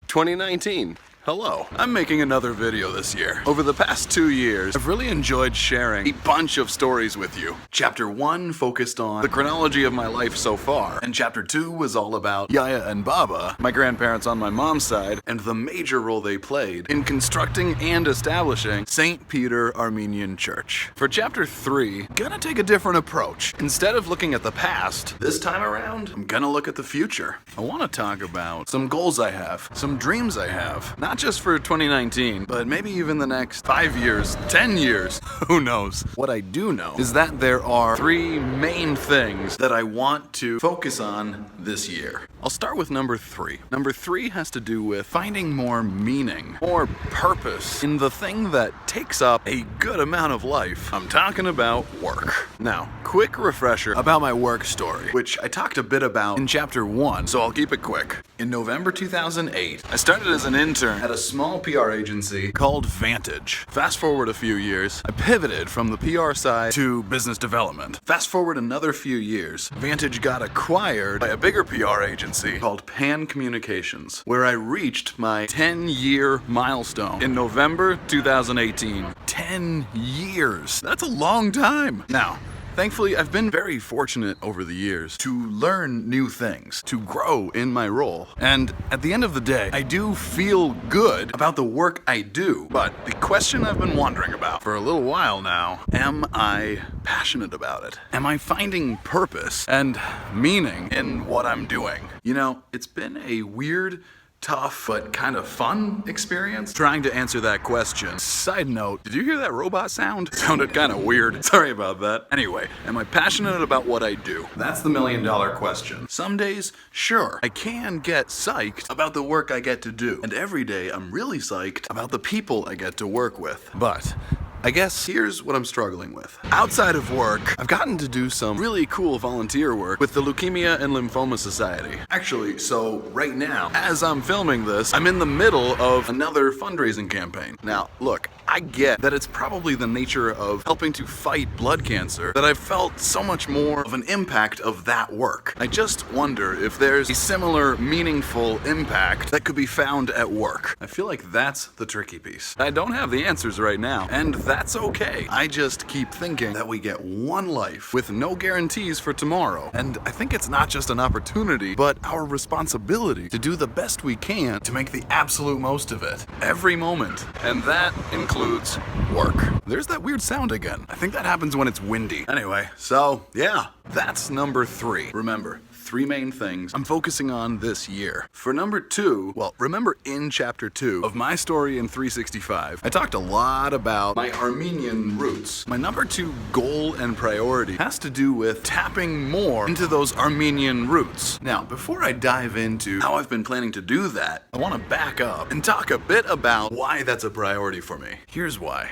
2019. Hello. I'm making another video this year. Over the past 2 years, I've really enjoyed sharing a bunch of stories with you. Chapter 1 focused on the chronology of my life so far, and Chapter 2 was all about Yaya and Baba, my grandparents on my mom's side, and the major role they played in constructing and establishing St. Peter Armenian Church. For Chapter 3, I'm gonna take a different approach. Instead of looking at the past, this time around, I'm gonna look at the future. I want to talk about some goals I have, some dreams I have, not just for 2019, but maybe even the next 5 years, 10 years, who knows. What I do know is that there are 3 main things that I want to focus on this year. I'll start with number 3. Number 3 has to do with finding more meaning, more purpose in the thing that takes up a good amount of life. I'm talking about work. Now, quick refresher about my work story, which I talked a bit about in Chapter 1, so I'll keep it quick. In November 2008, I started as an intern at a small PR agency called Vantage. Fast forward a few years, I pivoted from the PR side to business development. Fast forward another few years, Vantage got acquired by a bigger PR agency called Pan Communications, where I reached my 10-year milestone in November 2018. 10 years! That's a long time! Now, thankfully, I've been very fortunate over the years to learn new things, to grow in my role. And at the end of the day, I do feel good about the work I do. But the question I've been wondering about for a little while now, am I passionate about it? Am I finding purpose and meaning in what I'm doing? You know, it's been a weird, tough, but kind of fun experience trying to answer that question. Side note, did you hear that robot sound? It sounded kind of weird. Sorry about that. Anyway, am I passionate about what I do? That's the million-dollar question. Some days, sure, I can get psyched about the work I get to do. And every day, I'm really psyched about the people I get to work with. But I guess here's what I'm struggling with. Outside of work, I've gotten to do some really cool volunteer work with the Leukemia and Lymphoma Society. Actually, so right now, as I'm filming this, I'm in the middle of another fundraising campaign. Now, look, I get that it's probably the nature of helping to fight blood cancer that I've felt so much more of an impact of that work. I just wonder if there's a similar meaningful impact that could be found at work. I feel like that's the tricky piece. I don't have the answers right now, and that's okay. I just keep thinking that we get one life with no guarantees for tomorrow. And I think it's not just an opportunity, but our responsibility to do the best we can to make the absolute most of it. Every moment. And that includes work. There's that weird sound again. I think that happens when it's windy. Anyway, so yeah, that's number 3. Remember, 3 main things I'm focusing on this year. For number 2, well, remember in Chapter 2 of my story in 365, I talked a lot about my Armenian roots. My number 2 goal and priority has to do with tapping more into those Armenian roots. Now, before I dive into how I've been planning to do that, I want to back up and talk a bit about why that's a priority for me. Here's why.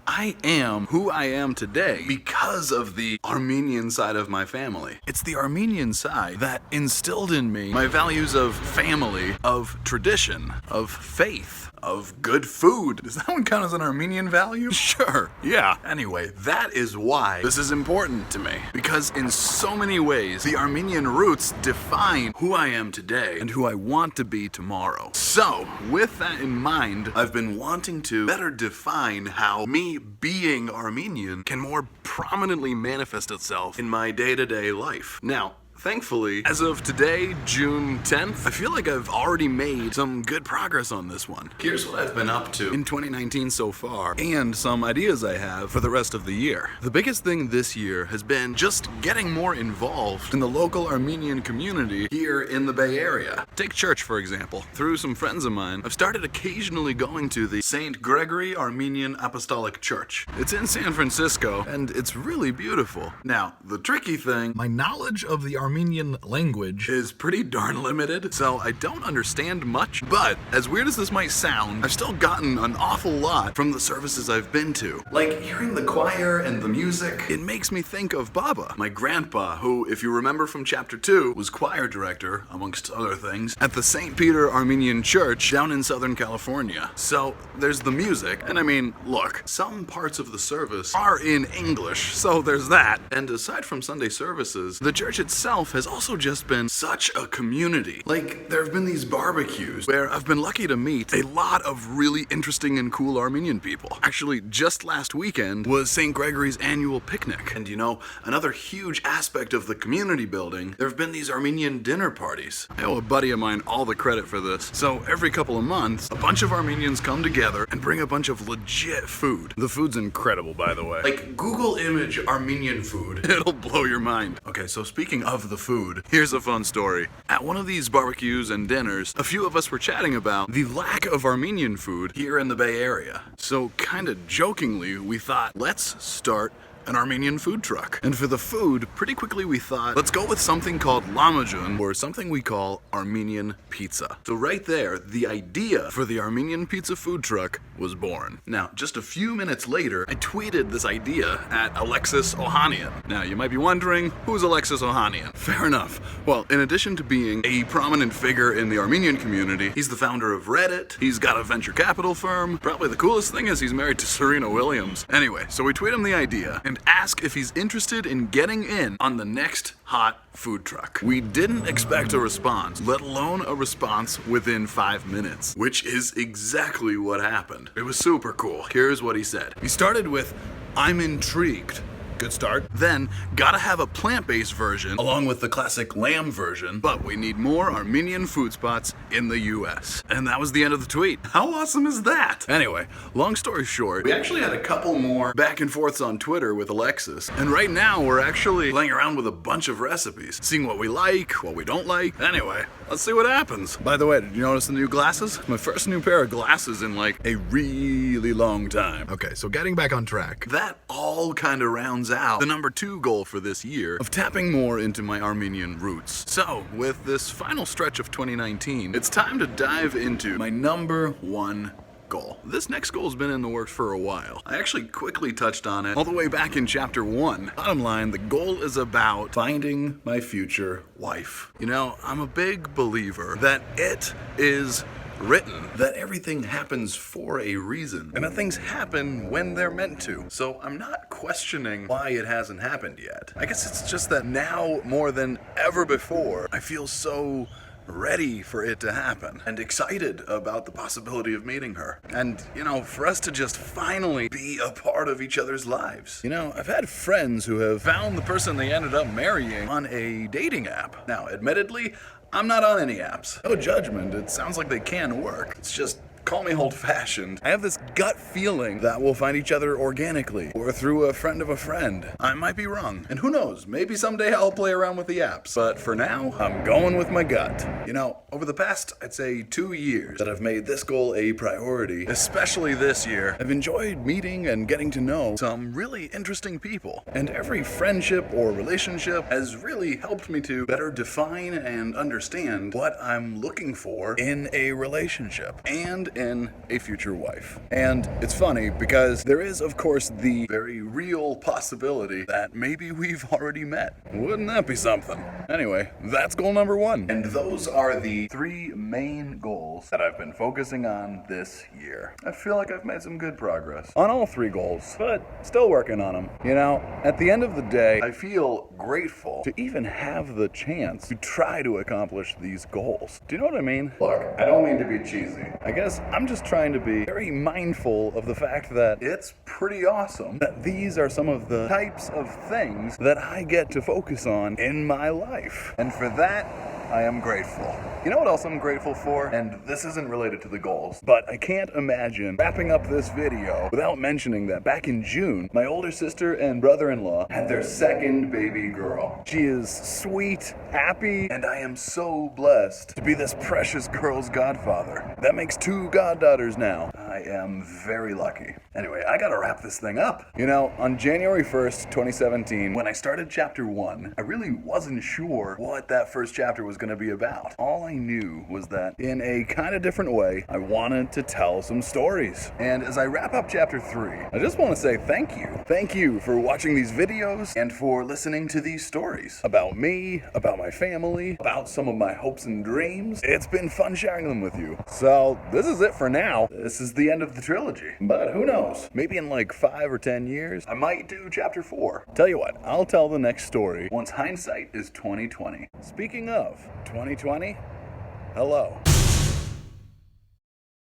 I am who I am today because of the Armenian side of my family. It's the Armenian side that instilled in me my values of family, of tradition, of faith, of good food. Does that one count as an Armenian value? Sure, yeah. Anyway, that is why this is important to me. Because in so many ways, the Armenian roots define who I am today and who I want to be tomorrow. So, with that in mind, I've been wanting to better define how me being Armenian can more prominently manifest itself in my day-to-day life. Now, thankfully, as of today, June 10th, I feel like I've already made some good progress on this one. Here's what I've been up to in 2019 so far, and some ideas I have for the rest of the year. The biggest thing this year has been just getting more involved in the local Armenian community here in the Bay Area. Take church, for example. Through some friends of mine, I've started occasionally going to the St. Gregory Armenian Apostolic Church. It's in San Francisco, and it's really beautiful. Now, the tricky thing, my knowledge of the Armenian language is pretty darn limited, so I don't understand much, but as weird as this might sound, I've still gotten an awful lot from the services I've been to. Like hearing the choir and the music, it makes me think of Baba, my grandpa, who, if you remember from Chapter 2, was choir director, amongst other things, at the St. Peter Armenian Church down in Southern California. So there's the music, and I mean, look, some parts of the service are in English, so there's that. And aside from Sunday services, the church itself itself has also just been such a community. Like, there have been these barbecues where I've been lucky to meet a lot of really interesting and cool Armenian people. Actually, just last weekend was St. Gregory's annual picnic. And you know, another huge aspect of the community building, there have been these Armenian dinner parties. I owe a buddy of mine all the credit for this. So every couple of months, a bunch of Armenians come together and bring a bunch of legit food. The food's incredible, by the way. Like, Google image Armenian food. It'll blow your mind. Okay, so speaking of the food, here's a fun story. At one of these barbecues and dinners, a few of us were chatting about the lack of Armenian food here in the Bay Area. So kinda jokingly, we thought, let's start an Armenian food truck. And for the food, pretty quickly we thought, let's go with something called lahmacun, or something we call Armenian pizza. So right there, the idea for the Armenian pizza food truck was born. Now, just a few minutes later, I tweeted this idea at Alexis Ohanian. Now, you might be wondering, who's Alexis Ohanian? Fair enough. Well, in addition to being a prominent figure in the Armenian community, he's the founder of Reddit, he's got a venture capital firm, probably the coolest thing is he's married to Serena Williams. Anyway, so we tweet him the idea, and ask if he's interested in getting in on the next hot food truck. We didn't expect a response, let alone a response within 5 minutes, which is exactly what happened. It was super cool. Here's what he said. He started with, "I'm intrigued." Good start. Then, gotta have a plant-based version, along with the classic lamb version, but we need more Armenian food spots in the US. And that was the end of the tweet. How awesome is that? Anyway, long story short, we actually had a couple more back and forths on Twitter with Alexis, and right now we're actually playing around with a bunch of recipes, seeing what we like, what we don't like. Anyway, let's see what happens. By the way, did you notice the new glasses? My first new pair of glasses in like a really long time. Okay, so getting back on track. That all kind of rounds out the number 2 goal for this year of tapping more into my Armenian roots. So, with this final stretch of 2019, it's time to dive into my number 1 goal. This next goal's been in the works for a while. I actually quickly touched on it all the way back in chapter 1. Bottom line, the goal is about finding my future wife. You know, I'm a big believer that it is written, that everything happens for a reason, and that things happen when they're meant to. So I'm not questioning why it hasn't happened yet. I guess it's just that now, more than ever before, I feel so ready for it to happen and excited about the possibility of meeting her. And, you know, for us to just finally be a part of each other's lives. You know, I've had friends who have found the person they ended up marrying on a dating app. Now, admittedly, I'm not on any apps. No judgment, it sounds like they can work. It's just, call me old-fashioned. I have this gut feeling that we'll find each other organically, or through a friend of a friend. I might be wrong, and who knows, maybe someday I'll play around with the apps. But for now, I'm going with my gut. You know, over the past, I'd say 2 years, that I've made this goal a priority, especially this year, I've enjoyed meeting and getting to know some really interesting people. And every friendship or relationship has really helped me to better define and understand what I'm looking for in a relationship. And in a future wife. And it's funny because there is, of course, the very real possibility that maybe we've already met. Wouldn't that be something? Anyway, that's goal number 1. And those are the 3 main goals that I've been focusing on this year. I feel like I've made some good progress on all 3 goals, but still working on them. You know, at the end of the day, I feel grateful to even have the chance to try to accomplish these goals. Do you know what I mean? Look, I don't mean to be cheesy. I guess I'm just trying to be very mindful of the fact that it's pretty awesome that these are some of the types of things that I get to focus on in my life. And for that, I am grateful. You know what else I'm grateful for? And this isn't related to the goals, but I can't imagine wrapping up this video without mentioning that back in June, my older sister and brother-in-law had their 2nd baby girl. She is sweet, happy, and I am so blessed to be this precious girl's godfather. That makes 2 goddaughters now. I am very lucky. Anyway, I gotta wrap this thing up. You know, on January 1st, 2017, when I started chapter 1, I really wasn't sure what that first chapter was gonna be about. All I knew was that in a kind of different way, I wanted to tell some stories. And as I wrap up chapter 3, I just want to say thank you. Thank you for watching these videos and for listening to these stories about me, about my family, about some of my hopes and dreams. It's been fun sharing them with you. So this is it for now. This is the end of the trilogy. But who knows? Maybe in like 5 or 10 years, I might do chapter 4. Tell you what, I'll tell the next story once hindsight is 2020. Speaking of 2020, hello.